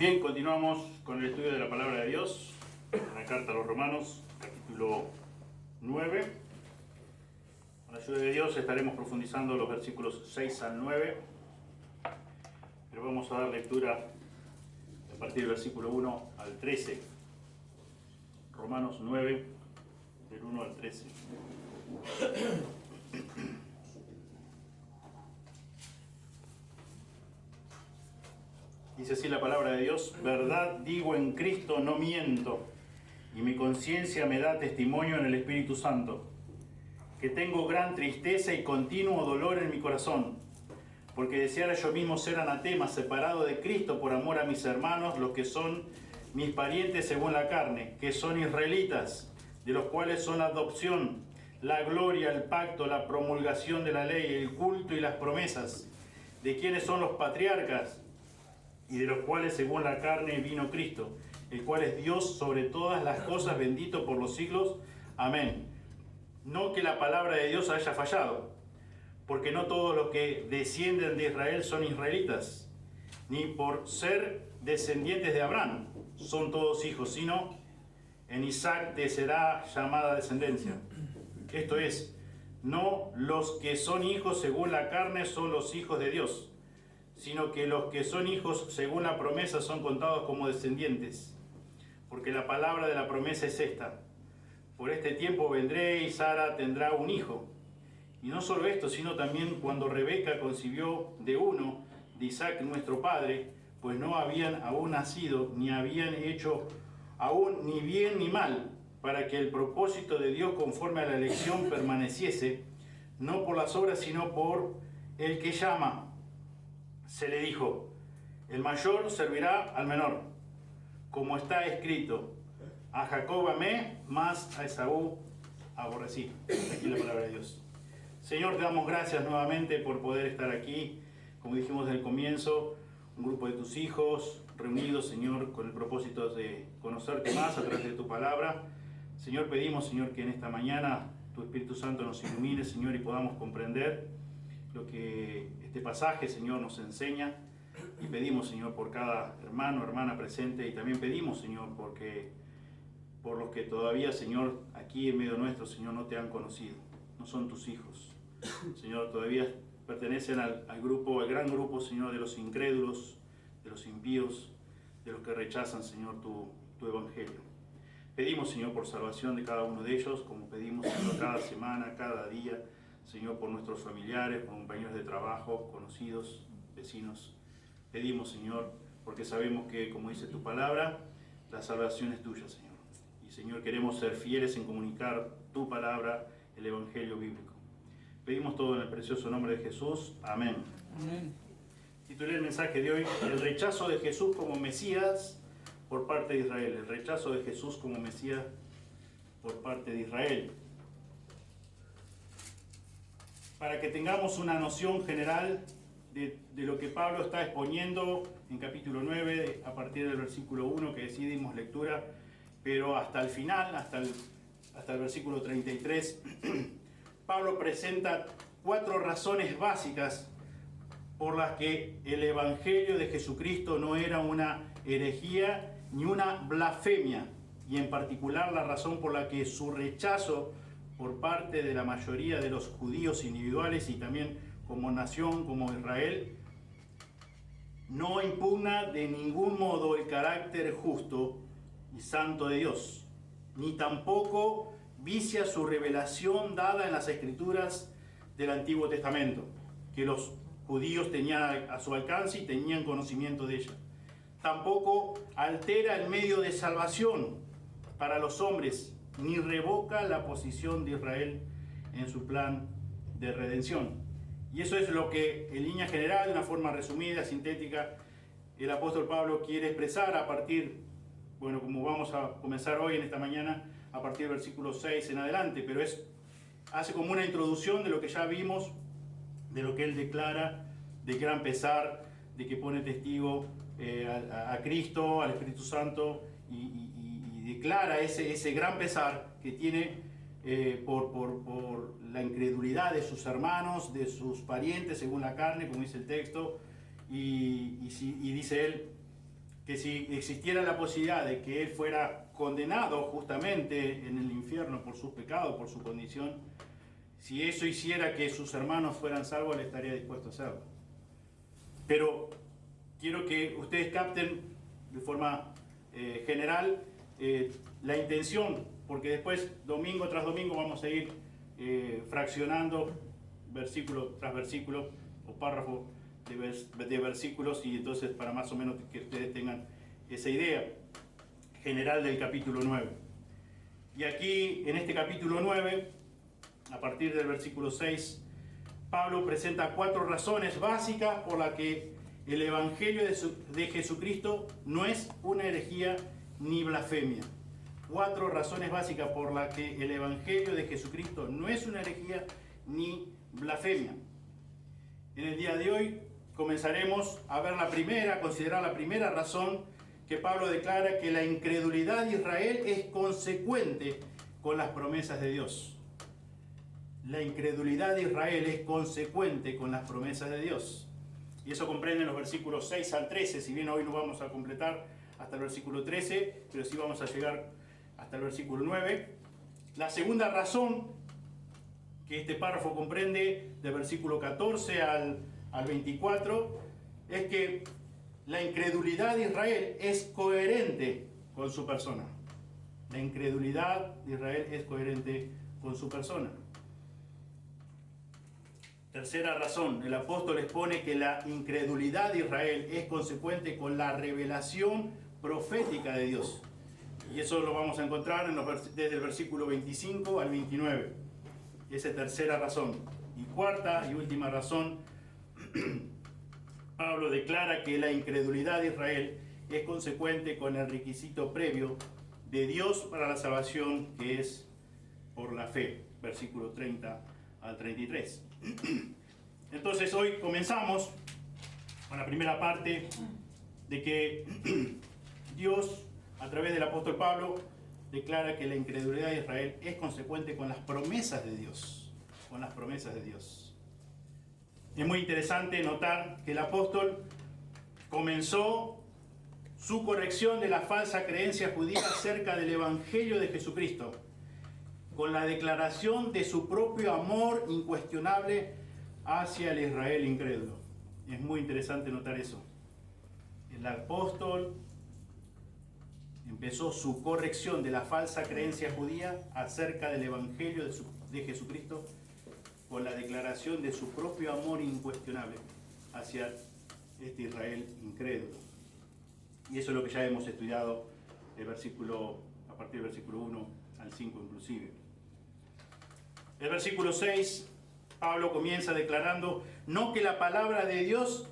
Bien, continuamos con el estudio de la palabra de Dios, en la carta a los Romanos, capítulo 9. Con la ayuda de Dios estaremos profundizando los versículos 6 al 9, pero vamos a dar lectura a partir del versículo 1 al 13. Romanos 9, del 1 al 13. Dice así la palabra de Dios: verdad digo en Cristo, no miento, y mi conciencia me da testimonio en el Espíritu Santo, que tengo gran tristeza y continuo dolor en mi corazón, porque deseara yo mismo ser anatema, separado de Cristo por amor a mis hermanos, los que son mis parientes según la carne, que son israelitas, de los cuales son la adopción, la gloria, el pacto, la promulgación de la ley, el culto y las promesas, de quienes son los patriarcas, y de los cuales según la carne vino Cristo, el cual es Dios sobre todas las cosas, bendito por los siglos. Amén. No que la palabra de Dios haya fallado, porque no todos los que descienden de Israel son israelitas, ni por ser descendientes de Abraham son todos hijos, sino en Isaac te será llamada descendencia. Esto es, no los que son hijos según la carne son los hijos de Dios, sino que los que son hijos según la promesa son contados como descendientes. Porque la palabra de la promesa es esta: por este tiempo vendré y Sara tendrá un hijo. Y no solo esto, sino también cuando Rebeca concibió de uno, de Isaac nuestro padre, pues no habían aún nacido, ni habían hecho aún ni bien ni mal, para que el propósito de Dios conforme a la elección permaneciese, no por las obras, sino por el que llama. Se le dijo: el mayor servirá al menor, como está escrito: a Jacob amé, mas a Esaú aborrecí. Aquí la palabra de Dios. Señor, te damos gracias nuevamente por poder estar aquí, como dijimos desde el comienzo, un grupo de tus hijos reunidos, Señor, con el propósito de conocerte más a través de tu palabra. Señor, pedimos, Señor, que en esta mañana tu Espíritu Santo nos ilumine, Señor, y podamos comprender lo que este pasaje, Señor, nos enseña. Y pedimos, Señor, por cada hermano, hermana presente, y también pedimos, Señor, por los que todavía, Señor, aquí en medio nuestro, Señor, no te han conocido, no son tus hijos, Señor, todavía pertenecen al gran grupo, Señor, de los incrédulos, de los impíos, de los que rechazan, Señor, tu evangelio. Pedimos, Señor, por salvación de cada uno de ellos, como pedimos, Señor, cada semana, cada día, Señor, por nuestros familiares, por compañeros de trabajo, conocidos, vecinos. Pedimos, Señor, porque sabemos que, como dice tu palabra, la salvación es tuya, Señor. Y, Señor, queremos ser fieles en comunicar tu palabra, el evangelio bíblico. Pedimos todo en el precioso nombre de Jesús. Amén. Amén. Titulé el mensaje de hoy: el rechazo de Jesús como Mesías por parte de Israel. El rechazo de Jesús como Mesías por parte de Israel. Para que tengamos una noción general de lo que Pablo está exponiendo en capítulo 9, a partir del versículo 1 que decidimos lectura, pero hasta el final, hasta el versículo 33, Pablo presenta 4 razones básicas por las que el Evangelio de Jesucristo no era una herejía ni una blasfemia, y en particular la razón por la que su rechazo por parte de la mayoría de los judíos individuales y también como nación, como Israel, no impugna de ningún modo el carácter justo y santo de Dios, ni tampoco vicia su revelación dada en las Escrituras del Antiguo Testamento, que los judíos tenían a su alcance y tenían conocimiento de ella. Tampoco altera el medio de salvación para los hombres, ni revoca la posición de Israel en su plan de redención. Y eso es lo que, en línea general, de una forma resumida, sintética, el apóstol Pablo quiere expresar a partir, bueno, como vamos a comenzar hoy en esta mañana, a partir del versículo 6 en adelante, pero hace como una introducción de lo que ya vimos, de lo que él declara, de gran pesar, de que pone testigo a Cristo, al Espíritu Santo, y declara ese gran pesar que tiene por la incredulidad de sus hermanos, de sus parientes según la carne, como dice el texto, y dice él que si existiera la posibilidad de que él fuera condenado justamente en el infierno por sus pecados, por su condición, si eso hiciera que sus hermanos fueran salvos, él estaría dispuesto a hacerlo. Pero quiero que ustedes capten de forma general la intención, porque después, domingo tras domingo, vamos a ir fraccionando versículo tras versículo o párrafo de versículos, y entonces para más o menos que ustedes tengan esa idea general del capítulo 9. Y aquí, en este capítulo 9, a partir del versículo 6, Pablo presenta 4 razones básicas por las que el Evangelio de Jesucristo no es una herejía ni blasfemia. 4 razones básicas por las que el Evangelio de Jesucristo no es una herejía ni blasfemia. En el día de hoy comenzaremos a ver a considerar la primera razón que Pablo declara: que la incredulidad de Israel es consecuente con las promesas de Dios. La incredulidad de Israel es consecuente con las promesas de Dios. Y eso comprende los versículos 6 al 13, si bien hoy no vamos a completar hasta el versículo 13, pero sí vamos a llegar hasta el versículo 9. La segunda razón que este párrafo comprende, del versículo 14 al 24, es que la incredulidad de Israel es coherente con su persona. La incredulidad de Israel es coherente con su persona. Tercera razón, el apóstol expone que la incredulidad de Israel es consecuente con la revelación profética de Dios. Y eso lo vamos a encontrar desde el versículo 25 al 29. Esa es tercera razón. Y cuarta y última razón, Pablo declara que la incredulidad de Israel es consecuente con el requisito previo de Dios para la salvación, que es por la fe. Versículo 30 al 33. Entonces hoy comenzamos con la primera parte de que Dios, a través del apóstol Pablo, declara que la incredulidad de Israel es consecuente con las promesas de Dios. Con las promesas de Dios. Es muy interesante notar que el apóstol comenzó su corrección de la falsa creencia judía acerca del Evangelio de Jesucristo con la declaración de su propio amor incuestionable hacia el Israel incrédulo. Es muy interesante notar eso. El apóstol empezó su corrección de la falsa creencia judía acerca del Evangelio de Jesucristo con la declaración de su propio amor incuestionable hacia este Israel incrédulo. Y eso es lo que ya hemos estudiado a partir del versículo 1 al 5 inclusive. El versículo 6, Pablo comienza declarando: no que la palabra de Dios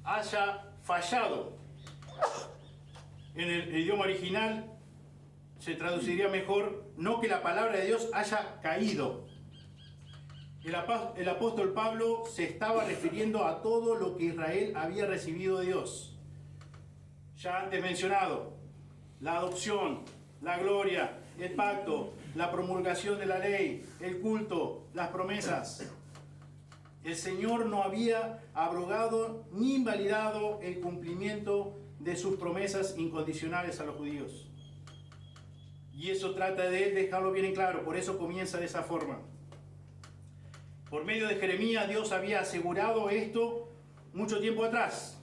haya fallado. En el idioma original se traduciría mejor: no que la palabra de Dios haya caído. El apóstol Pablo se estaba refiriendo a todo lo que Israel había recibido de Dios. Ya antes mencionado, la adopción, la gloria, el pacto, la promulgación de la ley, el culto, las promesas. El Señor no había abrogado ni invalidado el cumplimiento de sus promesas incondicionales a los judíos. Y eso trata de él dejarlo bien en claro, por eso comienza de esa forma. Por medio de Jeremías, Dios había asegurado esto mucho tiempo atrás.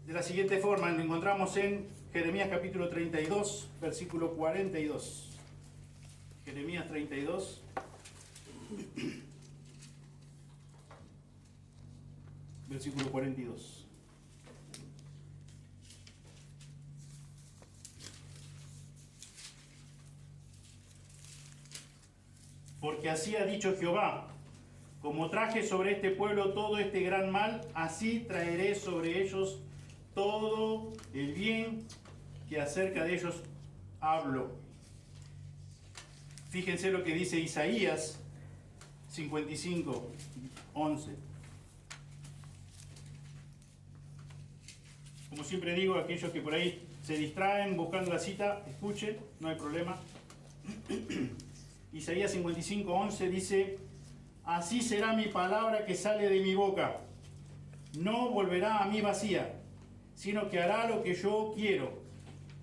De la siguiente forma, lo encontramos en Jeremías capítulo 32, versículo 42. Jeremías 32. Versículo 42. Porque así ha dicho Jehová: como traje sobre este pueblo todo este gran mal, así traeré sobre ellos todo el bien que acerca de ellos hablo. Fíjense lo que dice Isaías 55, 11. Como siempre digo, aquellos que por ahí se distraen buscando la cita, escuchen, no hay problema. Isaías 55, 11 dice: así será mi palabra que sale de mi boca, no volverá a mí vacía, sino que hará lo que yo quiero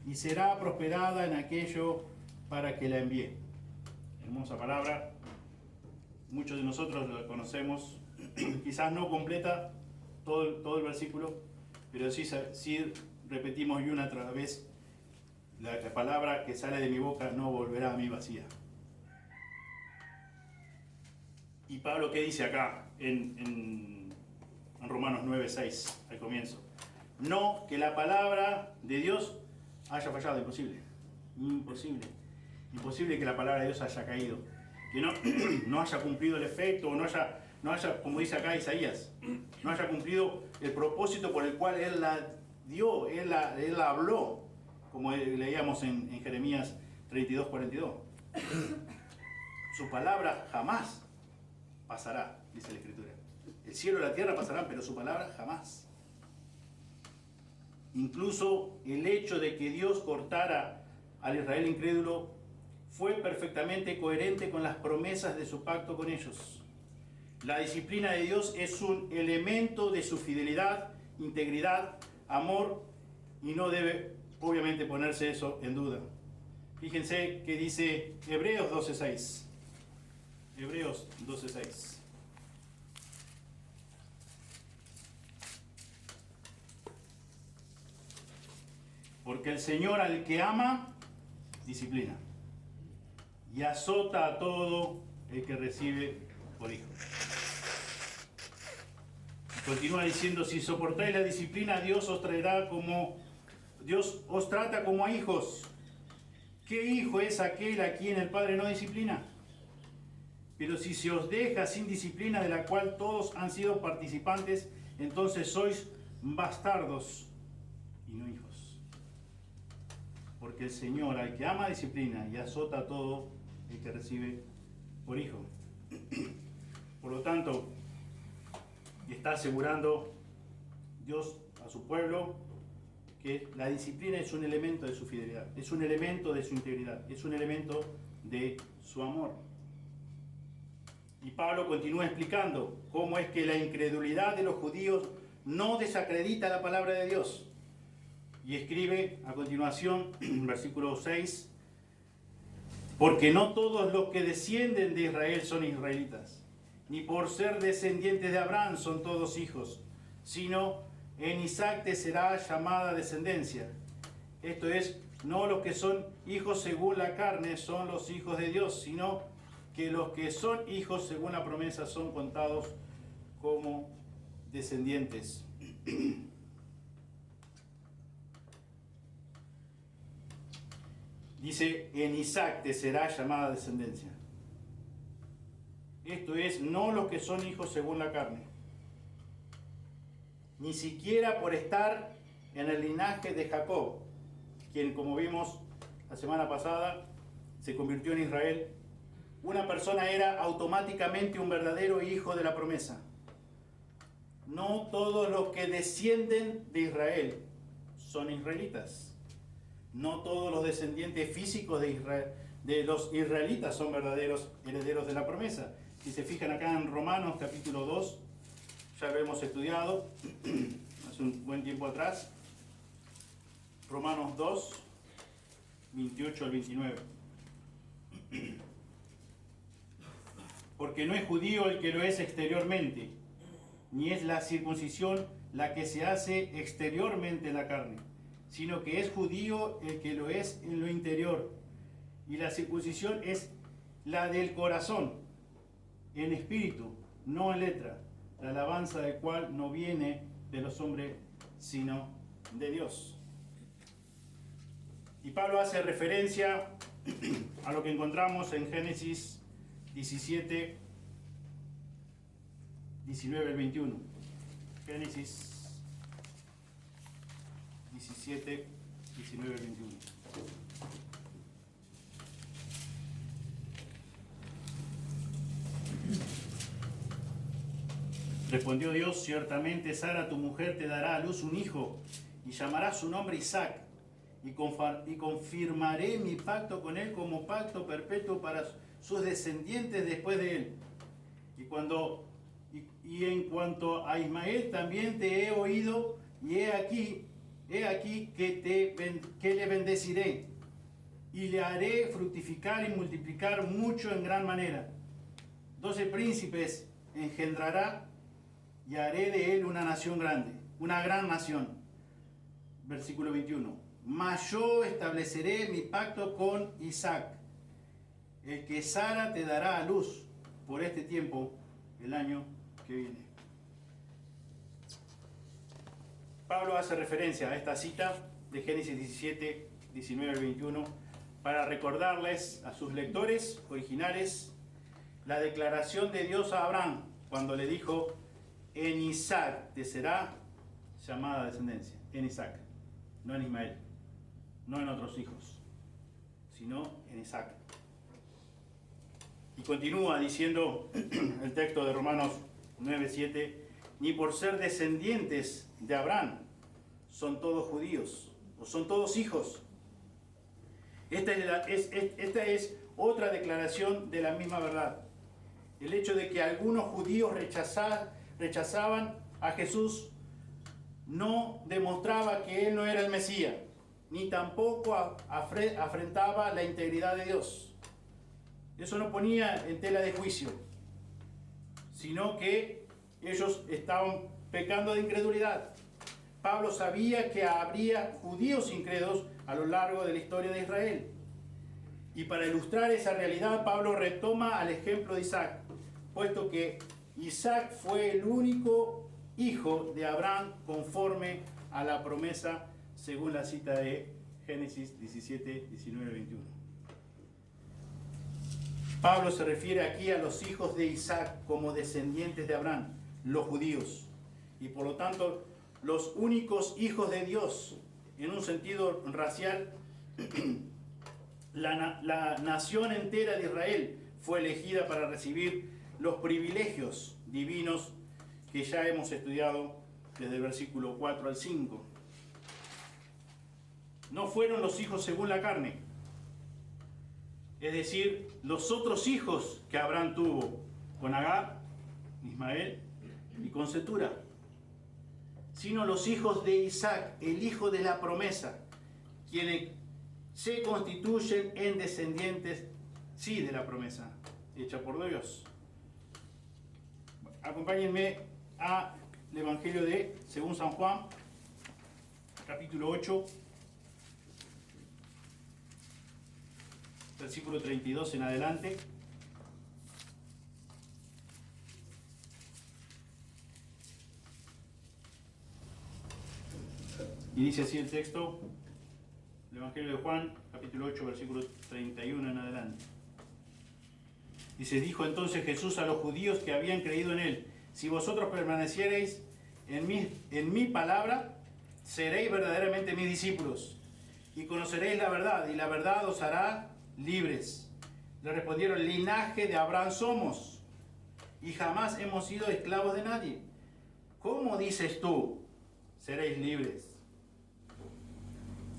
y será prosperada en aquello para que la envíe. Hermosa palabra. Muchos de nosotros la conocemos, quizás no completa todo el versículo, pero sí repetimos y una otra vez, la palabra que sale de mi boca no volverá a mí vacía. Y Pablo, ¿qué dice acá en Romanos 9:6, al comienzo? No que la palabra de Dios haya fallado, imposible. Imposible que la palabra de Dios haya caído, que no haya cumplido el efecto, o no haya, como dice acá Isaías, no haya cumplido el propósito por el cual Él la dio, Él la habló, como leíamos en Jeremías 32:42. Su palabra jamás pasará, dice la Escritura. El cielo y la tierra pasarán, pero su palabra jamás. Incluso el hecho de que Dios cortara al Israel incrédulo fue perfectamente coherente con las promesas de su pacto con ellos. La disciplina de Dios es un elemento de su fidelidad, integridad, amor, y no debe obviamente ponerse eso en duda. Fíjense que dice Hebreos 12:6. Hebreos 12:6. Porque el Señor al que ama, disciplina, y azota a todo el que recibe por hijo. Y continúa diciendo, si soportáis la disciplina, Dios os trata como a hijos. ¿Qué hijo es aquel a quien el Padre no disciplina? Pero si se os deja sin disciplina, de la cual todos han sido participantes, entonces sois bastardos y no hijos. Porque el Señor al que ama disciplina y azota a todo el que recibe por hijo. Por lo tanto, está asegurando Dios a su pueblo que la disciplina es un elemento de su fidelidad, es un elemento de su integridad, es un elemento de su amor. Y Pablo continúa explicando cómo es que la incredulidad de los judíos no desacredita la palabra de Dios. Y escribe a continuación, versículo 6, porque no todos los que descienden de Israel son israelitas, ni por ser descendientes de Abraham son todos hijos, sino en Isaac te será llamada descendencia. Esto es, no los que son hijos según la carne son los hijos de Dios, sino que los que son hijos según la promesa son contados como descendientes. Dice, en Isaac te será llamada descendencia. Esto es, no los que son hijos según la carne, ni siquiera por estar en el linaje de Jacob, quien, como vimos la semana pasada, se convirtió en Israel. Una persona era automáticamente un verdadero hijo de la promesa. No todos los que descienden de Israel son israelitas. No todos los descendientes físicos de los israelitas son verdaderos herederos de la promesa. Si se fijan acá en Romanos capítulo 2, ya lo hemos estudiado hace un buen tiempo atrás. Romanos 2, 28 al 29. Porque no es judío el que lo es exteriormente, ni es la circuncisión la que se hace exteriormente en la carne, sino que es judío el que lo es en lo interior. Y la circuncisión es la del corazón, en espíritu, no en letra, la alabanza del cual no viene de los hombres, sino de Dios. Y Pablo hace referencia a lo que encontramos en Génesis 17, 19 al 21. Génesis 17, 19 al 21. Respondió Dios, ciertamente Sara tu mujer te dará a luz un hijo y llamarás su nombre Isaac, y confirmaré mi pacto con él como pacto perpetuo para sus descendientes después de él. Y en cuanto a Ismael también te he oído, y he aquí he aquí que le bendeciré, y le haré fructificar y multiplicar mucho en gran manera. 12 príncipes engendrará, y haré de él una nación grande, una gran nación. Versículo 21. Mas yo estableceré mi pacto con Isaac, el que Sara te dará a luz por este tiempo, el año que viene. Pablo hace referencia a esta cita de Génesis 17, 19 al 21, para recordarles a sus lectores originales la declaración de Dios a Abraham cuando le dijo: en Isaac te será llamada descendencia. En Isaac, no en Ismael, no en otros hijos, sino en Isaac. Y continúa diciendo el texto de Romanos 9:7: ni por ser descendientes de Abraham son todos judíos, o son todos hijos. Esta es otra declaración de la misma verdad. El hecho de que algunos judíos rechazaban a Jesús no demostraba que Él no era el Mesías, ni tampoco afrentaba la integridad de Dios. Eso no ponía en tela de juicio, sino que ellos estaban pecando de incredulidad. Pablo sabía que habría judíos incrédulos a lo largo de la historia de Israel. Y para ilustrar esa realidad, Pablo retoma al ejemplo de Isaac, puesto que Isaac fue el único hijo de Abraham conforme a la promesa, según la cita de Génesis 17, 19, 21. Pablo se refiere aquí a los hijos de Isaac como descendientes de Abraham, los judíos, y por lo tanto los únicos hijos de Dios. En un sentido racial, la nación entera de Israel fue elegida para recibir los privilegios divinos que ya hemos estudiado desde el versículo 4 al 5. No fueron los hijos según la carne, es decir, los otros hijos que Abraham tuvo con Agar, Ismael y con Cetura, sino los hijos de Isaac, el hijo de la promesa, quienes se constituyen en descendientes, sí, de la promesa hecha por Dios. Acompáñenme al Evangelio de según San Juan, capítulo 8, versículo 32 en adelante. Y dice así el texto, el Evangelio de Juan, capítulo 8, versículo 31 en adelante. Dice: dijo entonces Jesús a los judíos que habían creído en él: si vosotros permaneciereis en mi palabra, seréis verdaderamente mis discípulos, y conoceréis la verdad, y la verdad os hará libres. Le respondieron: linaje de Abraham somos, y jamás hemos sido esclavos de nadie. ¿Cómo dices tú, seréis libres?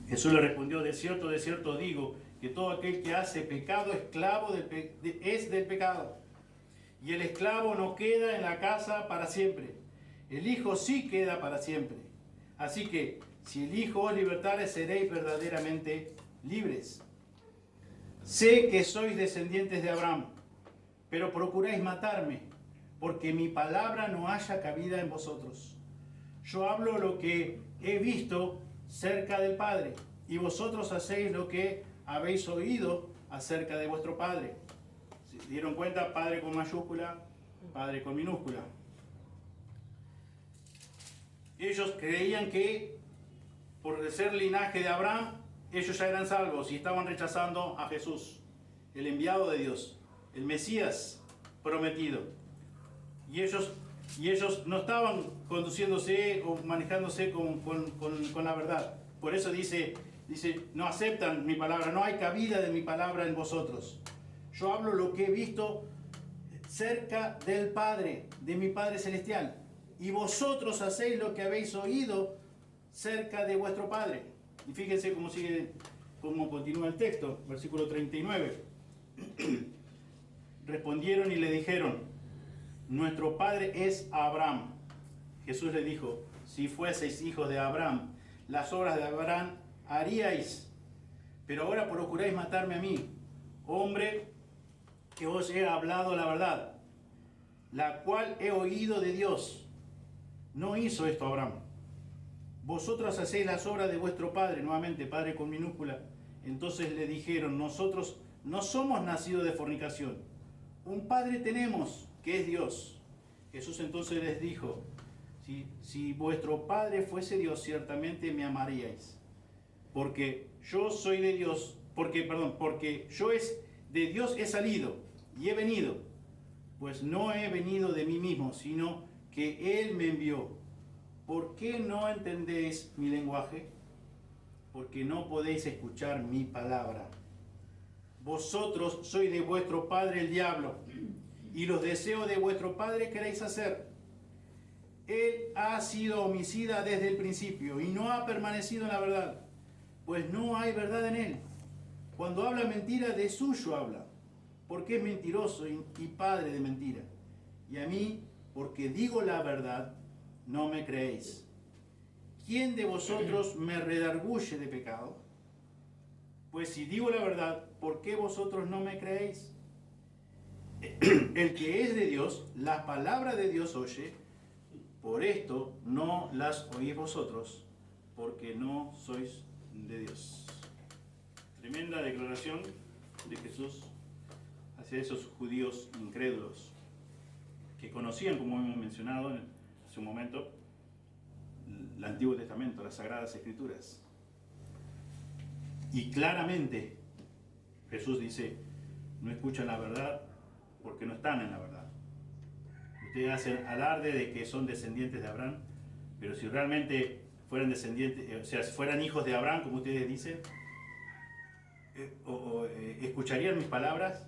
Jesús le respondió: de cierto digo, que todo aquel que hace pecado, esclavo es del pecado. Y el esclavo no queda en la casa para siempre, el Hijo sí queda para siempre. Así que, si el Hijo os libertare, seréis verdaderamente libres. Sé que sois descendientes de Abraham, pero procuráis matarme, porque mi palabra no haya cabida en vosotros. Yo hablo lo que he visto cerca del Padre, y vosotros hacéis lo que habéis oído acerca de vuestro padre. ¿Se dieron cuenta? Padre con mayúscula, Padre con minúscula. Ellos creían que por ser linaje de Abraham, ellos ya eran salvos, y estaban rechazando a Jesús, el enviado de Dios, el Mesías prometido. Y ellos no estaban conduciéndose o manejándose con la verdad. Por eso dice, no aceptan mi palabra, no hay cabida de mi palabra en vosotros. Yo hablo lo que he visto cerca del Padre, de mi Padre Celestial, y vosotros hacéis lo que habéis oído cerca de vuestro Padre. Y fíjense cómo continúa el texto, versículo 39. Respondieron y le dijeron: nuestro padre es Abraham. Jesús le dijo: si fueseis hijos de Abraham, las obras de Abraham haríais. Pero ahora procuráis matarme a mí, hombre que os he hablado la verdad, la cual he oído de Dios. No hizo esto Abraham. Vosotros hacéis las obras de vuestro padre, nuevamente padre con minúscula. Entonces le dijeron, nosotros no somos nacidos de fornicación. Un padre tenemos, que es Dios. Jesús entonces les dijo, si vuestro padre fuese Dios, ciertamente me amaríais. Porque yo soy de Dios, porque yo de Dios he salido y he venido. Pues no he venido de mí mismo, sino que Él me envió. ¿Por qué no entendéis mi lenguaje? Porque no podéis escuchar mi palabra. Vosotros sois de vuestro padre el diablo, y los deseos de vuestro padre queréis hacer. Él ha sido homicida desde el principio, y no ha permanecido en la verdad, pues no hay verdad en él. Cuando habla mentira, de suyo habla, porque es mentiroso y padre de mentira. Y a mí, porque digo la verdad, no me creéis. ¿Quién de vosotros me redarguye de pecado? Pues si digo la verdad, ¿por qué vosotros no me creéis? El que es de Dios, las palabras de Dios oye, por esto no las oís vosotros, porque no sois de Dios. Tremenda declaración de Jesús hacia esos judíos incrédulos que conocían, como hemos mencionado hace un momento, el Antiguo Testamento, las Sagradas Escrituras. Y claramente Jesús dice, no escuchan la verdad porque no están en la verdad. Ustedes hacen alarde de que son descendientes de Abraham, pero si realmente fueran descendientes, o sea, si fueran hijos de Abraham, como ustedes dicen, escucharían mis palabras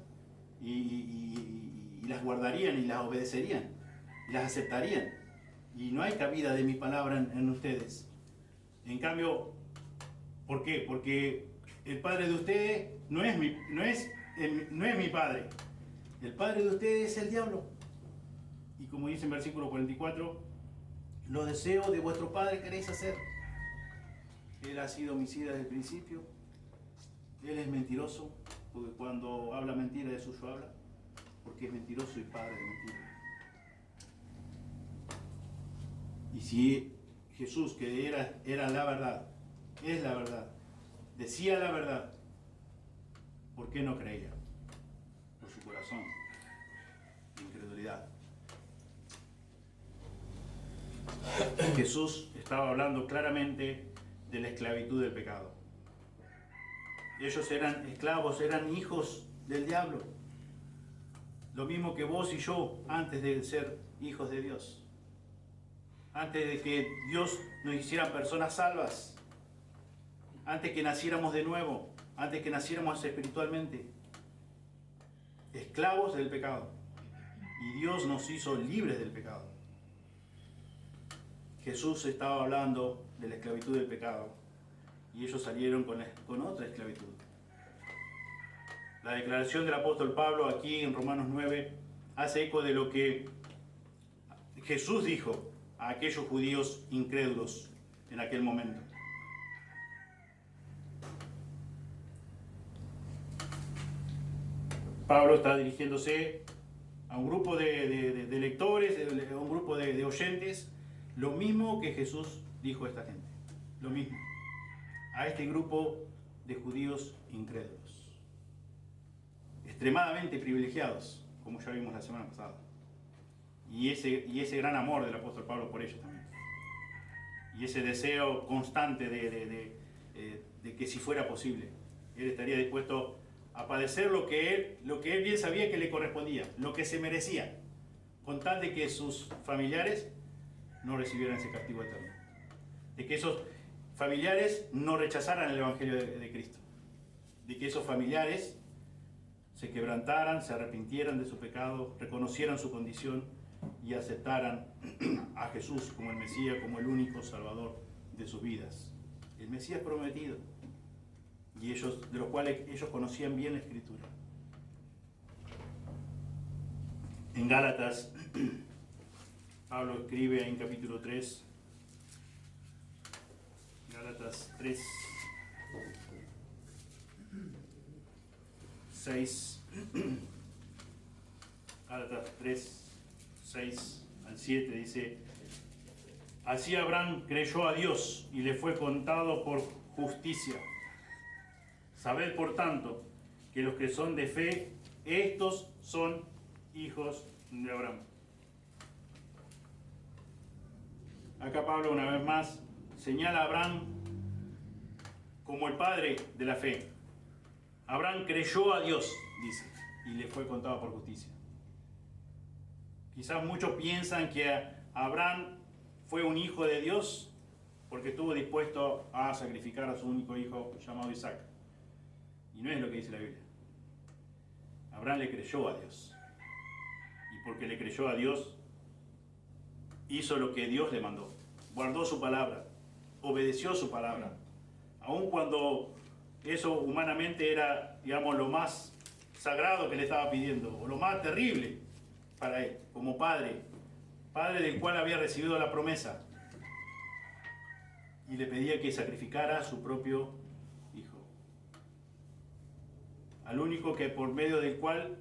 y las guardarían y las obedecerían, y las aceptarían. Y no hay cabida de mi palabra en ustedes. En cambio, ¿por qué? Porque el padre de ustedes no es mi padre. El padre de ustedes es el diablo. Y como dice en versículo 44, los deseos de vuestro padre queréis hacer. Él ha sido homicida desde el principio. Él es mentiroso, porque cuando habla mentira de suyo habla, porque es mentiroso y padre de mentira. Y si Jesús, que era la verdad, es la verdad, decía la verdad, ¿por qué no creía? Por su corazón de incredulidad. Jesús estaba hablando claramente de la esclavitud del pecado. Ellos eran esclavos, eran hijos del diablo. Lo mismo que vos y yo antes de ser hijos de Dios. Antes de que Dios nos hiciera personas salvas. Antes que naciéramos de nuevo. Antes que naciéramos espiritualmente. Esclavos del pecado. Y Dios nos hizo libres del pecado. Jesús estaba hablando de la esclavitud del pecado. Y ellos salieron con otra esclavitud. La declaración del apóstol Pablo aquí en Romanos 9 hace eco de lo que Jesús dijo a aquellos judíos incrédulos en aquel momento. Pablo está dirigiéndose a un grupo de lectores, a un grupo de oyentes, lo mismo que Jesús dijo a esta gente, lo mismo, a este grupo de judíos incrédulos, extremadamente privilegiados, como ya vimos la semana pasada. Y ese gran amor del apóstol Pablo por ellos también. Y ese deseo constante de que si fuera posible, él estaría dispuesto a padecer lo que él bien sabía que le correspondía, lo que se merecía, con tal de que sus familiares no recibieran ese castigo eterno. De que esos familiares no rechazaran el Evangelio de Cristo. De que esos familiares se quebrantaran, se arrepintieran de su pecado, reconocieran su condición y aceptaran a Jesús como el Mesías, como el único Salvador de sus vidas. El Mesías prometido, y de los cuales ellos conocían bien la Escritura. En Gálatas, Pablo escribe en capítulo 3, Gálatas Gálatas 3, 6. Gálatas 3, 6 al 7 dice: así Abraham creyó a Dios y le fue contado por justicia. Sabed por tanto que los que son de fe, estos son hijos de Abraham. Acá Pablo una vez más señala a Abraham como el padre de la fe. Abraham creyó a Dios, dice, y le fue contado por justicia. Quizás muchos piensan que Abraham fue un hijo de Dios porque estuvo dispuesto a sacrificar a su único hijo llamado Isaac. Y no es lo que dice la Biblia. Abraham le creyó a Dios. Y porque le creyó a Dios, hizo lo que Dios le mandó. Guardó su palabra, obedeció su palabra. Aun cuando eso humanamente era, digamos, lo más sagrado que le estaba pidiendo, o lo más terrible para él, como padre del cual había recibido la promesa. Y le pedía que sacrificara a su propio hijo. Al único que por medio del cual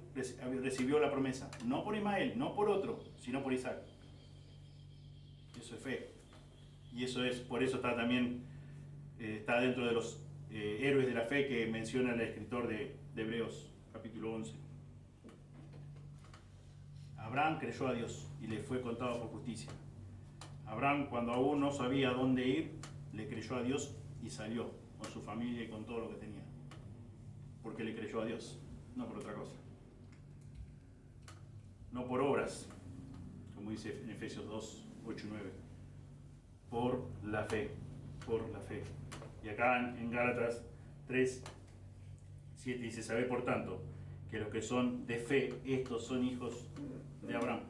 recibió la promesa. No por Ismael, no por otro, sino por Isaac. Eso es fe. Y eso es, por eso está también, está dentro de los héroes de la fe que menciona el escritor de Hebreos, capítulo 11. Abraham creyó a Dios y le fue contado por justicia. Abraham, cuando aún no sabía dónde ir, le creyó a Dios y salió con su familia y con todo lo que tenía. Porque le creyó a Dios, no por otra cosa. No por obras, como dice en Efesios 2, 8 y 9. Por la fe, por la fe. Y acá en Gálatas 3, 7 dice: sabe por tanto que los que son de fe, estos son hijos de Abraham.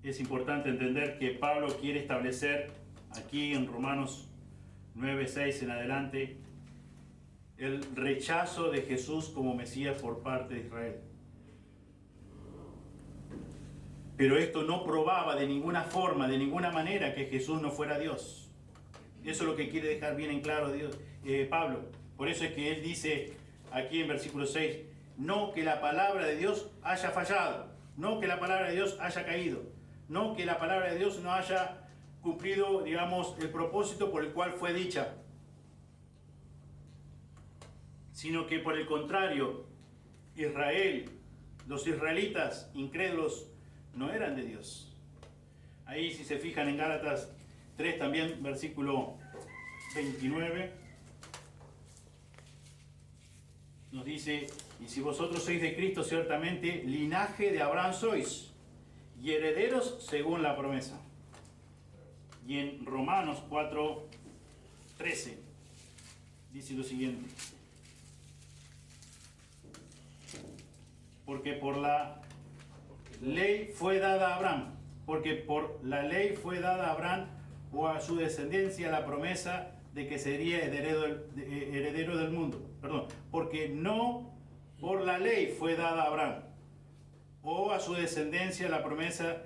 Es importante entender que Pablo quiere establecer aquí en Romanos 9, 6 en adelante el rechazo de Jesús como Mesías por parte de Israel. Pero esto no probaba de ninguna forma, de ninguna manera, que Jesús no fuera Dios. Eso es lo que quiere dejar bien en claro Pablo. Por eso es que él dice aquí en versículo 6, no que la palabra de Dios haya fallado, no que la palabra de Dios haya caído, no que la palabra de Dios no haya cumplido, digamos, el propósito por el cual fue dicha, sino que por el contrario, los israelitas incrédulos, no eran de Dios. Ahí, si se fijan en Gálatas 3 también, versículo 29, nos dice: y si vosotros sois de Cristo, ciertamente linaje de Abraham sois, y herederos según la promesa. Y en Romanos 4, 13, dice lo siguiente: porque por la ley fue dada a Abraham, porque por la ley fue dada a Abraham o a su descendencia la promesa de que sería heredero del mundo. Perdón, porque no por la ley fue dada a Abraham o a su descendencia la promesa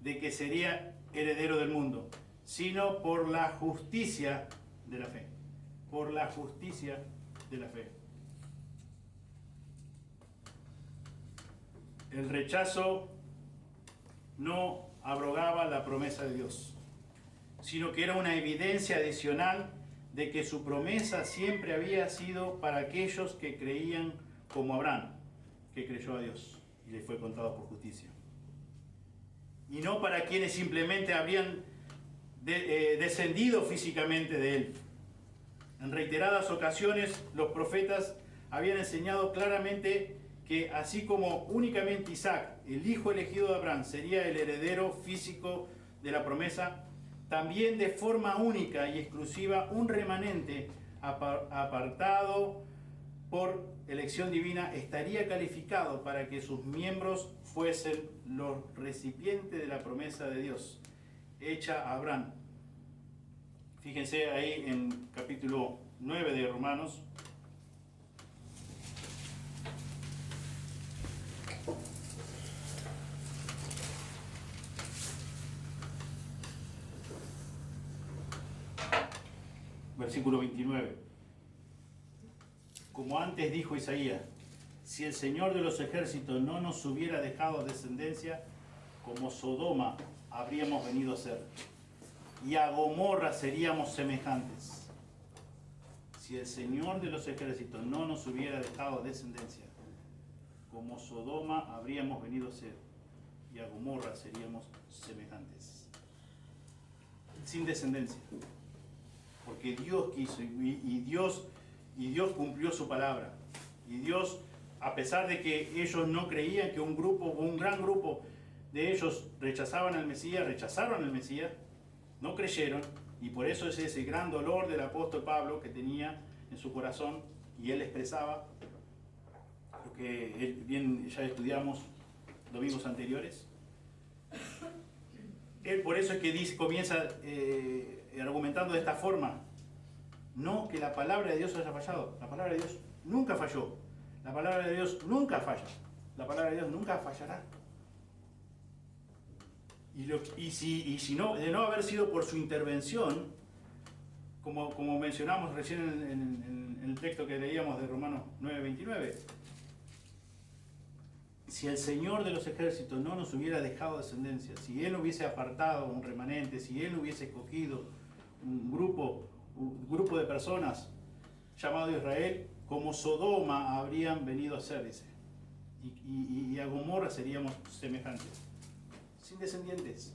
de que sería heredero del mundo, sino por la justicia de la fe. Por la justicia de la fe. El rechazo no abrogaba la promesa de Dios, sino que era una evidencia adicional de que su promesa siempre había sido para aquellos que creían como Abraham, que creyó a Dios y le fue contado por justicia. Y no para quienes simplemente habrían descendido físicamente de él. En reiteradas ocasiones los profetas habían enseñado claramente que así como únicamente Isaac, el hijo elegido de Abraham, sería el heredero físico de la promesa, también de forma única y exclusiva un remanente apartado por elección divina estaría calificado para que sus miembros fuesen los recipientes de la promesa de Dios hecha a Abraham. Fíjense ahí en capítulo 9 de Romanos. Versículo 29. Como antes dijo Isaías, si el Señor de los ejércitos no nos hubiera dejado descendencia, como Sodoma habríamos venido a ser, y a Gomorra seríamos semejantes. Si el Señor de los ejércitos no nos hubiera dejado descendencia, como Sodoma habríamos venido a ser, y a Gomorra seríamos semejantes. Sin descendencia. Porque Dios quiso y Dios cumplió su palabra. Y Dios, a pesar de que ellos no creían, que un gran grupo de ellos rechazaron al Mesías, no creyeron, y por eso es ese gran dolor del apóstol Pablo que tenía en su corazón, y él expresaba lo que bien ya estudiamos domingos anteriores. Él por eso es que comienza argumentando de esta forma. No que la palabra de Dios haya fallado. La palabra de Dios nunca falló. La palabra de Dios nunca falla. La palabra de Dios nunca fallará. Y si no, de no haber sido por su intervención, como mencionamos recién en el texto que leíamos de Romanos 9:29, si el Señor de los ejércitos no nos hubiera dejado descendencia, si Él hubiese apartado un remanente, si Él hubiese escogido un grupo de personas llamado Israel, como Sodoma habrían venido a ser, dice, y a Gomorra seríamos semejantes, sin descendientes,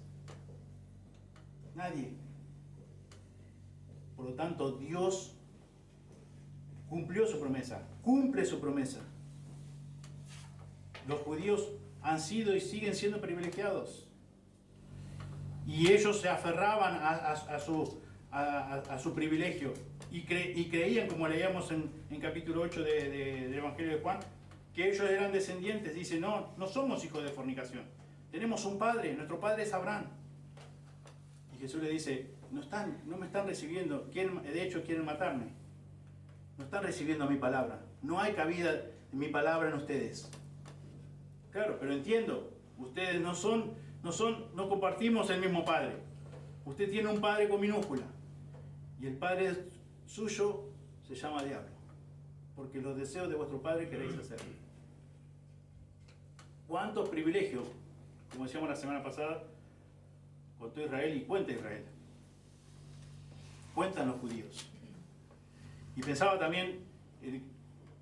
nadie. Por lo tanto, Dios cumplió su promesa, cumple su promesa. Los judíos han sido y siguen siendo privilegiados. Y ellos se aferraban a su privilegio. Y creían, como leíamos en capítulo 8 del Evangelio de Juan, que ellos eran descendientes. Dice, no somos hijos de fornicación. Tenemos un padre, nuestro padre es Abraham. Y Jesús le dice, no me están recibiendo, de hecho quieren matarme. No están recibiendo mi palabra. No hay cabida de mi palabra en ustedes. Claro, pero entiendo, ustedes no compartimos el mismo padre. Usted tiene un padre con minúscula. Y el padre suyo se llama diablo. Porque los deseos de vuestro padre queréis hacer. ¿Cuántos privilegios, como decíamos la semana pasada, contó Israel y cuenta Israel? Cuentan los judíos. Y pensaba también,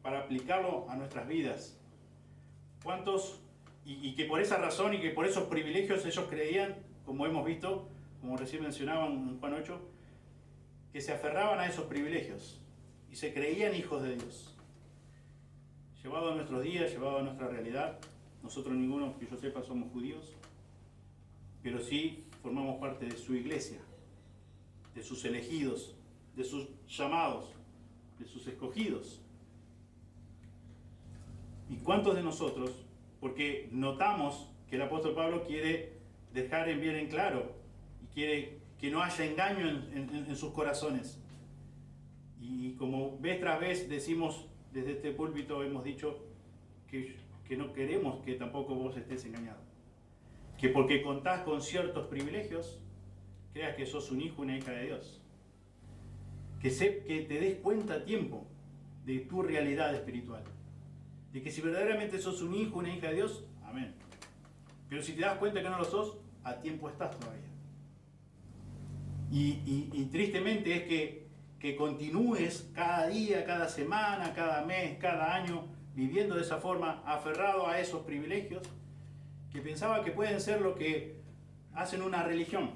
para aplicarlo a nuestras vidas, ¿cuántos, y que por esa razón y que por esos privilegios ellos creían, como hemos visto, como recién mencionaban en Juan 8, que se aferraban a esos privilegios y se creían hijos de Dios? Llevado a nuestros días, llevado a nuestra realidad, nosotros ninguno que yo sepa somos judíos, pero sí formamos parte de su iglesia, de sus elegidos, de sus llamados, de sus escogidos. ¿Y cuántos de nosotros? Porque notamos que el apóstol Pablo quiere dejar bien en claro y quiere que no haya engaño en sus corazones. Y como vez tras vez decimos desde este púlpito, hemos dicho que no queremos que tampoco vos estés engañado. Que porque contás con ciertos privilegios, creas que sos un hijo, una hija de Dios. Que te des cuenta a tiempo de tu realidad espiritual. De que si verdaderamente sos un hijo, una hija de Dios, amén. Pero si te das cuenta que no lo sos, a tiempo estás todavía. Y tristemente es que continúes cada día, cada semana, cada mes, cada año, viviendo de esa forma, aferrado a esos privilegios, que pensaba que pueden ser lo que hacen una religión.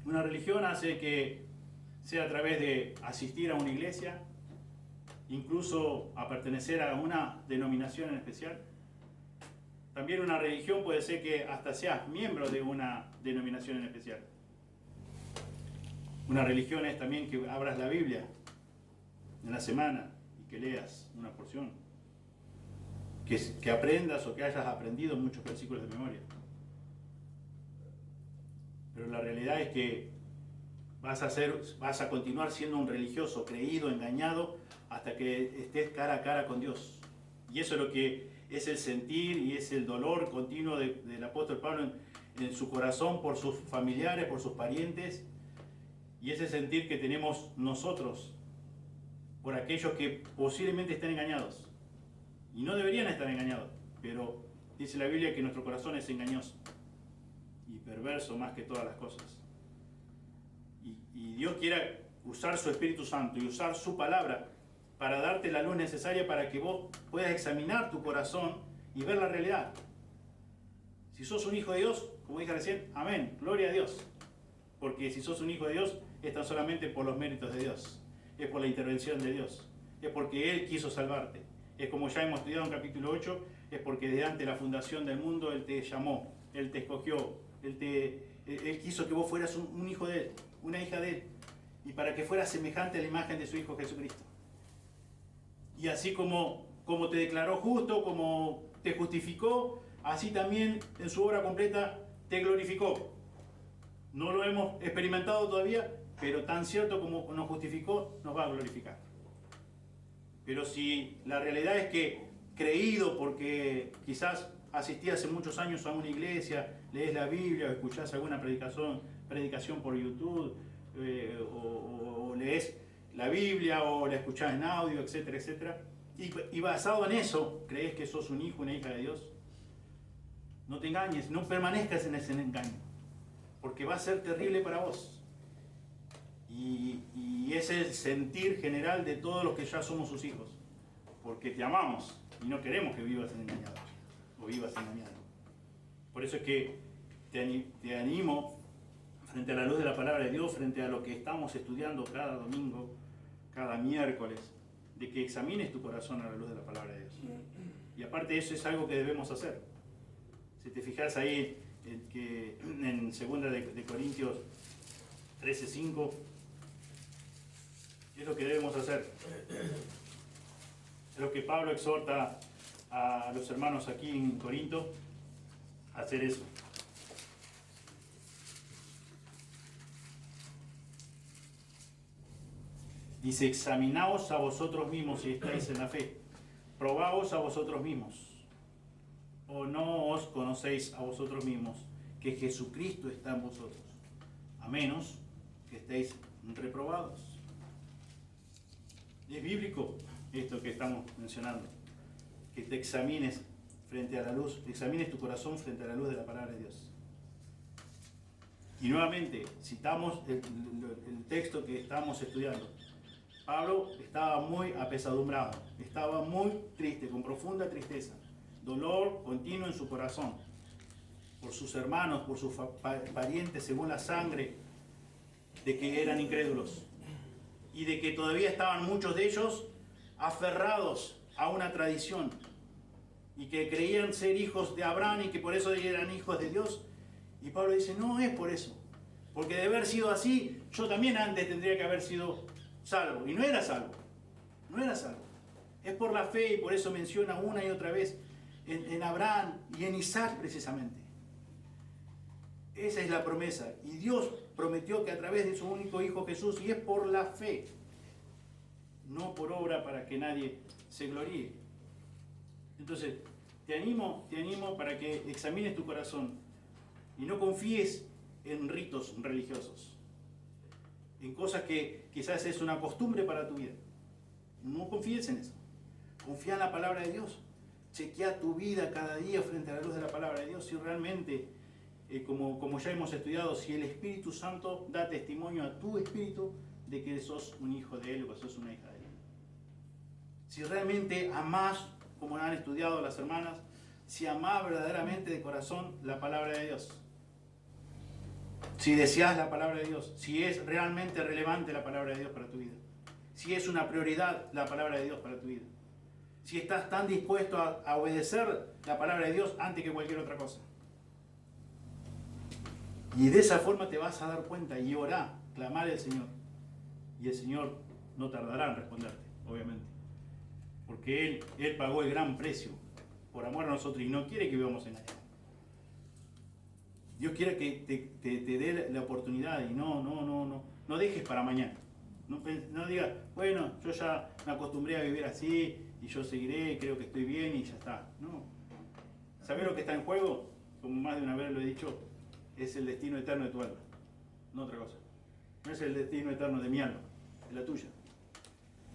Una religión hace que sea a través de asistir a una iglesia, incluso a pertenecer a una denominación en especial. También una religión puede ser que hasta seas miembro de una denominación en especial. Una religión es también que abras la Biblia en la semana y que leas una porción. Que aprendas o que hayas aprendido muchos versículos de memoria. Pero la realidad es que vas a continuar siendo un religioso, creído, engañado, hasta que estés cara a cara con Dios. Y eso es lo que es el sentir y es el dolor continuo del apóstol Pablo en su corazón por sus familiares, por sus parientes, Y ese sentir que tenemos nosotros por aquellos que posiblemente estén engañados. Y no deberían estar engañados, pero dice la Biblia que nuestro corazón es engañoso y perverso más que todas las cosas. Y Dios quiere usar su Espíritu Santo y usar su palabra para darte la luz necesaria para que vos puedas examinar tu corazón y ver la realidad. Si sos un hijo de Dios, como dije recién, amén, gloria a Dios. Porque si sos un hijo de Dios, es tan solamente por los méritos de Dios, es por la intervención de Dios, es porque Él quiso salvarte. Es como ya hemos estudiado en capítulo 8, es porque desde antes de la fundación del mundo Él te llamó, Él te escogió, Él quiso que vos fueras un hijo de Él, una hija de Él, y para que fueras semejante a la imagen de su Hijo Jesucristo. Y así como te declaró justo, como te justificó, así también en su obra completa te glorificó. No lo hemos experimentado todavía, pero tan cierto como nos justificó, nos va a glorificar. Pero si la realidad es que creído porque quizás asistí hace muchos años a una iglesia, lees la Biblia o escuchás alguna predicación por YouTube, o lees la Biblia o la escuchás en audio, etcétera, etcétera, y basado en eso crees que sos un hijo, una hija de Dios, no te engañes, no permanezcas en ese engaño, porque va a ser terrible para vos. Y ese es el sentir general de todos los que ya somos sus hijos, porque te amamos y no queremos que vivas engañado o vivas engañado. Por eso es que te animo, frente a la luz de la palabra de Dios, frente a lo que estamos estudiando cada domingo, cada miércoles, de que examines tu corazón a la luz de la palabra de Dios. Y aparte eso es algo que debemos hacer. Si te fijas ahí en 2 de Corintios 13:5, ¿qué es lo que debemos hacer? Es lo que Pablo exhorta a los hermanos aquí en Corinto a hacer eso. Dice, examinaos a vosotros mismos si estáis en la fe, probaos a vosotros mismos, o no os conocéis a vosotros mismos, que Jesucristo está en vosotros, a menos que estéis reprobados. Es bíblico esto que estamos mencionando, que te examines frente a la luz, examines tu corazón frente a la luz de la palabra de Dios. Y nuevamente, citamos el texto que estamos estudiando. Pablo estaba muy apesadumbrado, estaba muy triste, con profunda tristeza, dolor continuo en su corazón, por sus hermanos, por sus parientes según la sangre, de que eran incrédulos, y de que todavía estaban muchos de ellos aferrados a una tradición, y que creían ser hijos de Abraham y que por eso eran hijos de Dios. Y Pablo dice, no es por eso, porque de haber sido así, yo también antes tendría que haber sido salvo, y no era salvo, no era salvo. Es por la fe, y por eso menciona una y otra vez en Abraham y en Isaac precisamente. Esa es la promesa, y Dios prometió que a través de su único Hijo Jesús, y es por la fe, no por obra para que nadie se gloríe. Entonces, te animo para que examines tu corazón y no confíes en ritos religiosos, en cosas que quizás es una costumbre para tu vida. No confíes en eso. Confía en la palabra de Dios. Chequea tu vida cada día frente a la luz de la palabra de Dios. Si realmente, como ya hemos estudiado, si el Espíritu Santo da testimonio a tu espíritu de que sos un hijo de Él o que sos una hija de Él. Si realmente amás, como han estudiado las hermanas, si amás verdaderamente de corazón la palabra de Dios. Si deseas la palabra de Dios, si es realmente relevante la palabra de Dios para tu vida, si es una prioridad la palabra de Dios para tu vida, si estás tan dispuesto a obedecer la palabra de Dios antes que cualquier otra cosa. Y de esa forma te vas a dar cuenta y orá, clamar al Señor. Y el Señor no tardará en responderte, obviamente. Porque Él pagó el gran precio por amor a nosotros y no quiere que vivamos engañados. Dios quiere que te dé la oportunidad y no dejes para mañana. No digas, bueno, yo ya me acostumbré a vivir así y yo seguiré, creo que estoy bien y ya está. No. ¿Sabés lo que está en juego? Como más de una vez lo he dicho, es el destino eterno de tu alma, no otra cosa. no es el destino eterno de mi alma, es la tuya.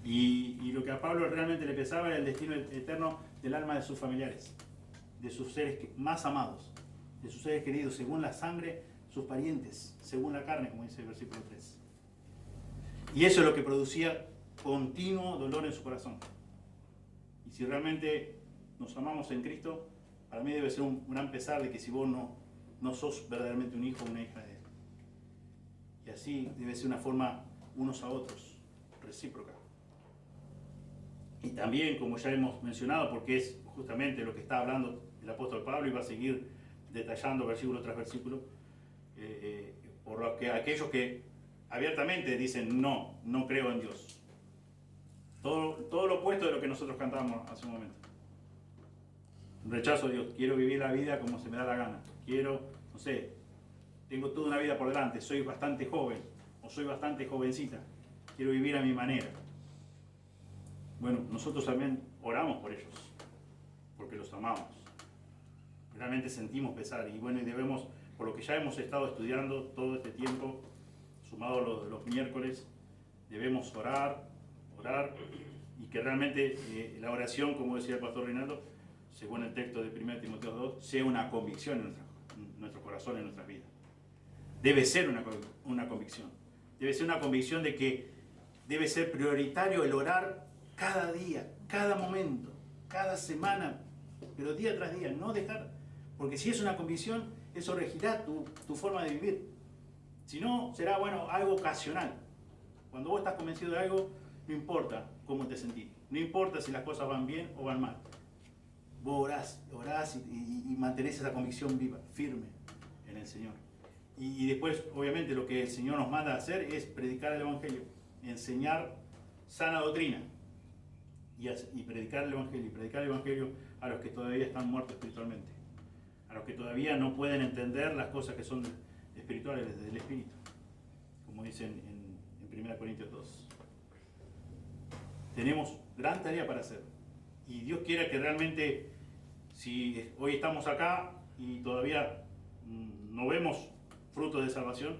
Y lo que a Pablo realmente le pesaba era el destino eterno del alma de sus familiares, de sus seres más amados, de sus seres queridos, según la sangre, sus parientes, según la carne, como dice el versículo 3. Y eso es lo que producía continuo dolor en su corazón. Y si realmente nos amamos en Cristo, para mí debe ser un gran pesar de que si vos no sos verdaderamente un hijo o una hija de Él. Y así debe ser una forma unos a otros, recíproca. Y también, como ya hemos mencionado, porque es justamente lo que está hablando el apóstol Pablo y va a seguir detallando versículo tras versículo, por lo que aquellos que abiertamente dicen no creo en Dios. Todo lo opuesto de lo que nosotros cantábamos hace un momento. Rechazo a Dios, quiero vivir la vida como se me da la gana, tengo toda una vida por delante, soy bastante joven o soy bastante jovencita, quiero vivir a mi manera. Bueno, nosotros también oramos por ellos, porque los amamos. Realmente sentimos pesar y bueno, y debemos, por lo que ya hemos estado estudiando todo este tiempo, sumado los miércoles, debemos orar y que realmente la oración, como decía el pastor Reinaldo, según el texto de 1 Timoteo 2, sea una convicción en nuestro corazón, en nuestras vidas. Debe ser una convicción. Debe ser una convicción de que debe ser prioritario el orar cada día, cada momento, cada semana, pero día tras día, no dejar. Porque si es una convicción, eso regirá tu forma de vivir. Si no, será algo ocasional. Cuando vos estás convencido de algo, no importa cómo te sentís. No importa si las cosas van bien o van mal. Vos orás y mantenés esa convicción viva, firme en el Señor. Y después, obviamente, lo que el Señor nos manda a hacer es predicar el Evangelio, enseñar sana doctrina y predicar el Evangelio a los que todavía están muertos espiritualmente, a los que todavía no pueden entender las cosas que son espirituales del Espíritu, como dicen en 1 Corintios 2. Tenemos gran tarea para hacer y Dios quiera que realmente, si hoy estamos acá y todavía no vemos frutos de salvación,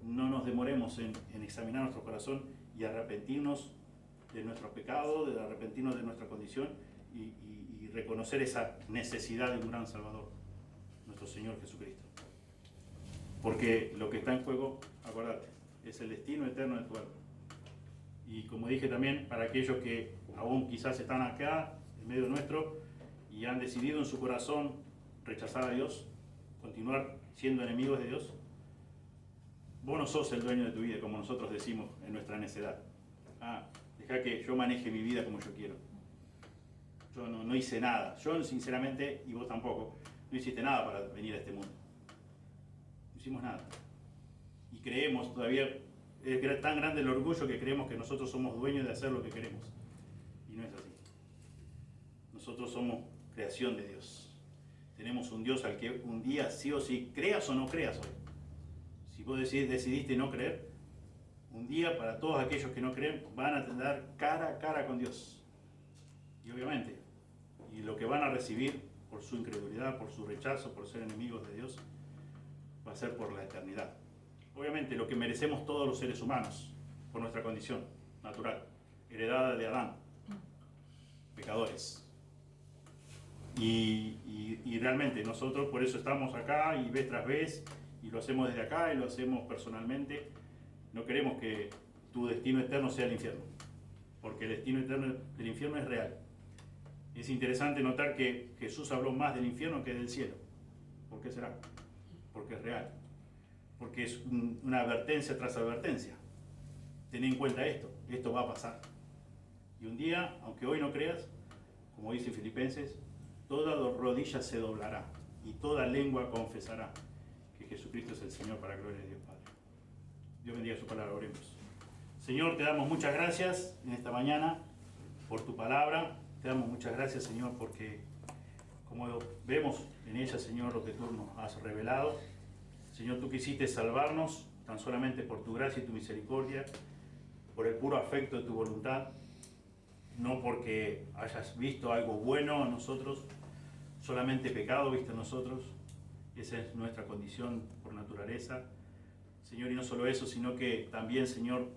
no nos demoremos en examinar nuestro corazón y arrepentirnos de nuestros pecados, de arrepentirnos de nuestra condición y reconocer esa necesidad de un gran Salvador, nuestro Señor Jesucristo. Porque lo que está en juego, acordate, es el destino eterno de tu alma. Y como dije también, para aquellos que aún quizás están acá, en medio nuestro, y han decidido en su corazón rechazar a Dios, continuar siendo enemigos de Dios, vos no sos el dueño de tu vida, como nosotros decimos en nuestra necedad. Deja que yo maneje mi vida como yo quiero. Yo no hice nada. Yo, sinceramente, y vos tampoco, no hiciste nada para venir a este mundo. No hicimos nada. Y creemos todavía, es tan grande el orgullo que creemos que nosotros somos dueños de hacer lo que queremos. Y no es así. Nosotros somos creación de Dios. Tenemos un Dios al que un día sí o sí, creas o no creas hoy. Si vos decidiste no creer, un día para todos aquellos que no creen van a tener cara a cara con Dios. Y obviamente, y lo que van a recibir por su incredulidad, por su rechazo, por ser enemigos de Dios, va a ser por la eternidad. Obviamente lo que merecemos todos los seres humanos, por nuestra condición natural, heredada de Adán, pecadores. Y realmente nosotros por eso estamos acá y vez tras vez, y lo hacemos desde acá y lo hacemos personalmente. No queremos que tu destino eterno sea el infierno, porque el destino eterno del infierno es real. Es interesante notar que Jesús habló más del infierno que del cielo. ¿Por qué será? Porque es real. Porque es una advertencia tras advertencia. Ten en cuenta esto va a pasar. Y un día, aunque hoy no creas, como dice Filipenses, toda rodilla se doblará y toda lengua confesará que Jesucristo es el Señor para la gloria de Dios Padre. Dios bendiga su palabra, oremos. Señor, te damos muchas gracias en esta mañana por tu palabra. Te damos muchas gracias, Señor, porque como vemos en ella, Señor, lo que tú nos has revelado. Señor, tú quisiste salvarnos tan solamente por tu gracia y tu misericordia, por el puro afecto de tu voluntad, no porque hayas visto algo bueno en nosotros, solamente pecado viste en nosotros. Esa es nuestra condición por naturaleza, Señor, y no solo eso, sino que también, Señor,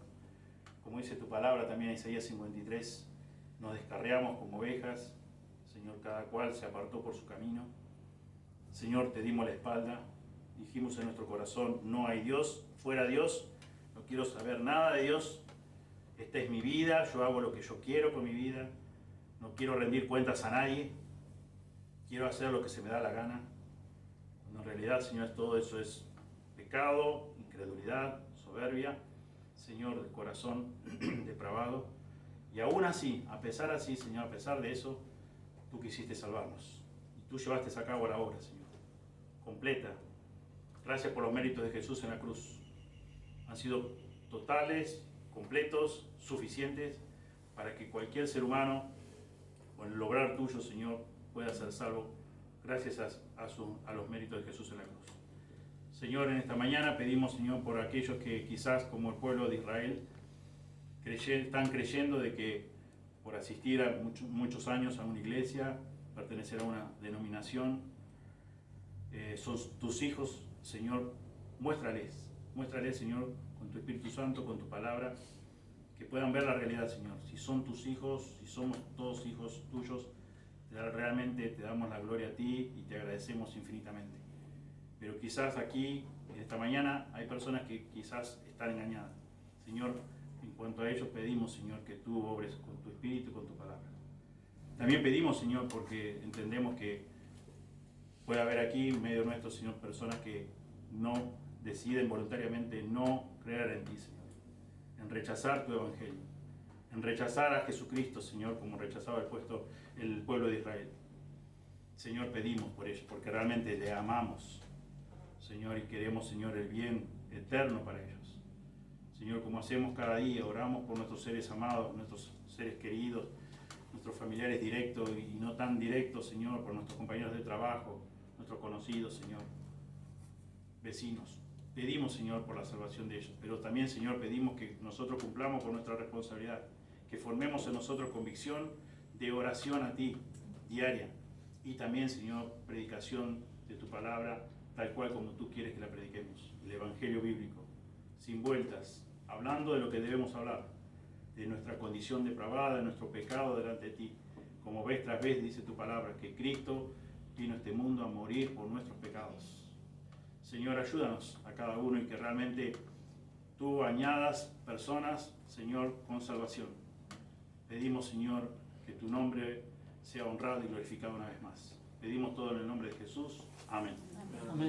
como dice tu palabra también en Isaías 53, nos descarriamos como ovejas. Señor, cada cual se apartó por su camino. Señor, te dimos la espalda. Dijimos en nuestro corazón, no hay Dios, fuera Dios. No quiero saber nada de Dios. Esta es mi vida, yo hago lo que yo quiero con mi vida. No quiero rendir cuentas a nadie. Quiero hacer lo que se me da la gana. Cuando en realidad, Señor, todo eso es pecado, incredulidad, soberbia. Señor, del corazón depravado. Y aún así, a pesar así, Señor, a pesar de eso, tú quisiste salvarnos. Y tú llevaste a cabo la obra, Señor, completa. Gracias por los méritos de Jesús en la cruz. Han sido totales, completos, suficientes para que cualquier ser humano, con el obrar tuyo, Señor, pueda ser salvo gracias a los méritos de Jesús en la cruz. Señor, en esta mañana pedimos, Señor, por aquellos que quizás, como el pueblo de Israel, están creyendo de que por asistir a muchos años a una iglesia, pertenecer a una denominación, son tus hijos. Señor, muéstrales, Señor, con tu Espíritu Santo, con tu palabra, que puedan ver la realidad, Señor. Si son tus hijos, si somos todos hijos tuyos, realmente te damos la gloria a ti y te agradecemos infinitamente. Pero quizás aquí, esta mañana, hay personas que quizás están engañadas. Señor, en cuanto a ellos pedimos, Señor, que tú obres con tu Espíritu y con tu palabra. También pedimos, Señor, porque entendemos que puede haber aquí en medio nuestro, Señor, personas que no deciden voluntariamente no creer en ti, Señor, en rechazar tu evangelio, en rechazar a Jesucristo, Señor, como rechazaba el pueblo de Israel. Señor, pedimos por ellos, porque realmente le amamos, Señor, y queremos, Señor, el bien eterno para ellos. Señor, como hacemos cada día, oramos por nuestros seres amados, nuestros seres queridos, nuestros familiares directos y no tan directos, Señor, por nuestros compañeros de trabajo, nuestros conocidos, Señor, vecinos. Pedimos, Señor, por la salvación de ellos, pero también, Señor, pedimos que nosotros cumplamos con nuestra responsabilidad, que formemos en nosotros convicción de oración a ti, diaria, y también, Señor, predicación de tu palabra, tal cual como tú quieres que la prediquemos, el Evangelio bíblico, sin vueltas, hablando de lo que debemos hablar, de nuestra condición depravada, de nuestro pecado delante de ti. Como vez tras vez dice tu palabra, que Cristo vino a este mundo a morir por nuestros pecados. Señor, ayúdanos a cada uno y que realmente tú añadas personas, Señor, con salvación. Pedimos, Señor, que tu nombre sea honrado y glorificado una vez más. Pedimos todo en el nombre de Jesús. Amén. Amén.